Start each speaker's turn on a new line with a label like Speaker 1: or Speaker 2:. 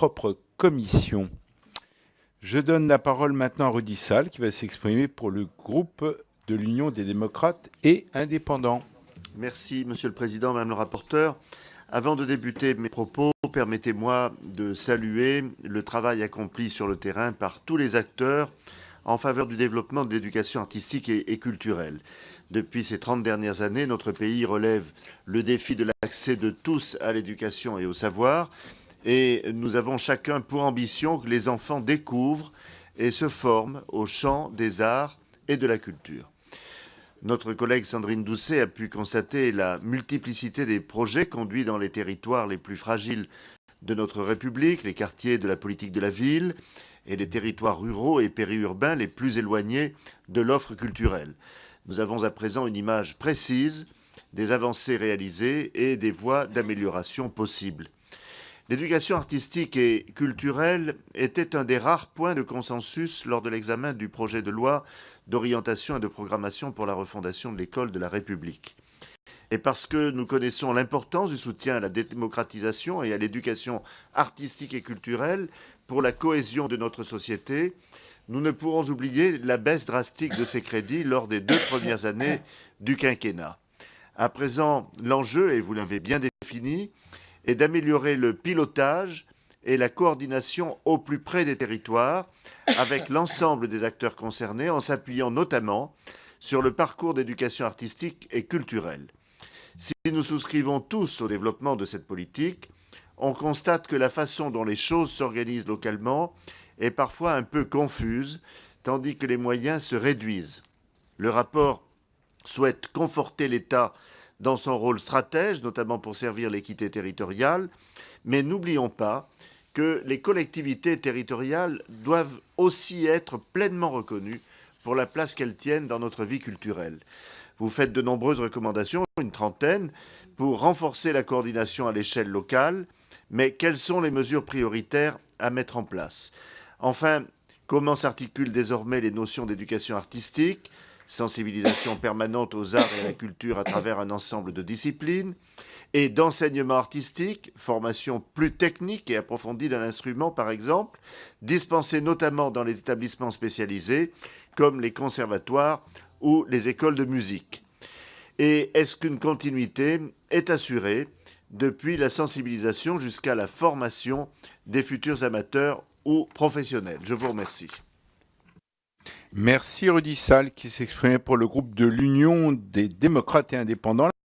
Speaker 1: propre commission. Je donne la parole maintenant à Rudy Sall qui va s'exprimer pour le groupe de l'Union des démocrates et indépendants.
Speaker 2: Merci, Monsieur le Président, Madame le rapporteur. Avant de débuter mes propos, permettez-moi de saluer le travail accompli sur le terrain par tous les acteurs en faveur du développement de l'éducation artistique et culturelle. Depuis ces 30 dernières années, notre pays relève le défi de l'accès de tous à l'éducation et au savoir. Et nous avons chacun pour ambition que les enfants découvrent et se forment au champ des arts et de la culture. Notre collègue Sandrine Doucet a pu constater la multiplicité des projets conduits dans les territoires les plus fragiles de notre République, les quartiers de la politique de la ville et les territoires ruraux et périurbains les plus éloignés de l'offre culturelle. Nous avons à présent une image précise des avancées réalisées et des voies d'amélioration possibles. L'éducation artistique et culturelle était un des rares points de consensus lors de l'examen du projet de loi d'orientation et de programmation pour la refondation de l'école de la République. Et parce que nous connaissons l'importance du soutien à la démocratisation et à l'éducation artistique et culturelle pour la cohésion de notre société, nous ne pourrons oublier la baisse drastique de ces crédits lors des 2 premières années du quinquennat. À présent, l'enjeu, et vous l'avez bien défini, est d'améliorer le pilotage et la coordination au plus près des territoires avec l'ensemble des acteurs concernés en s'appuyant notamment sur le parcours d'éducation artistique et culturelle. Si nous souscrivons tous au développement de cette politique, on constate que la façon dont les choses s'organisent localement est parfois un peu confuse, tandis que les moyens se réduisent. Le rapport souhaite conforter l'État dans son rôle stratège, notamment pour servir l'équité territoriale, mais n'oublions pas que les collectivités territoriales doivent aussi être pleinement reconnues pour la place qu'elles tiennent dans notre vie culturelle. Vous faites de nombreuses recommandations, une trentaine, pour renforcer la coordination à l'échelle locale, mais quelles sont les mesures prioritaires à mettre en place? Enfin, comment s'articulent désormais les notions d'éducation artistique, sensibilisation permanente aux arts et à la culture à travers un ensemble de disciplines, et d'enseignement artistique, formation plus technique et approfondie d'un instrument par exemple, dispensée notamment dans les établissements spécialisés comme les conservatoires ou les écoles de musique. Et est-ce qu'une continuité est assurée depuis la sensibilisation jusqu'à la formation des futurs amateurs ou professionnels? Je vous remercie.
Speaker 1: Merci Rudy Sall qui s'exprimait pour le groupe de l'Union des démocrates et indépendants.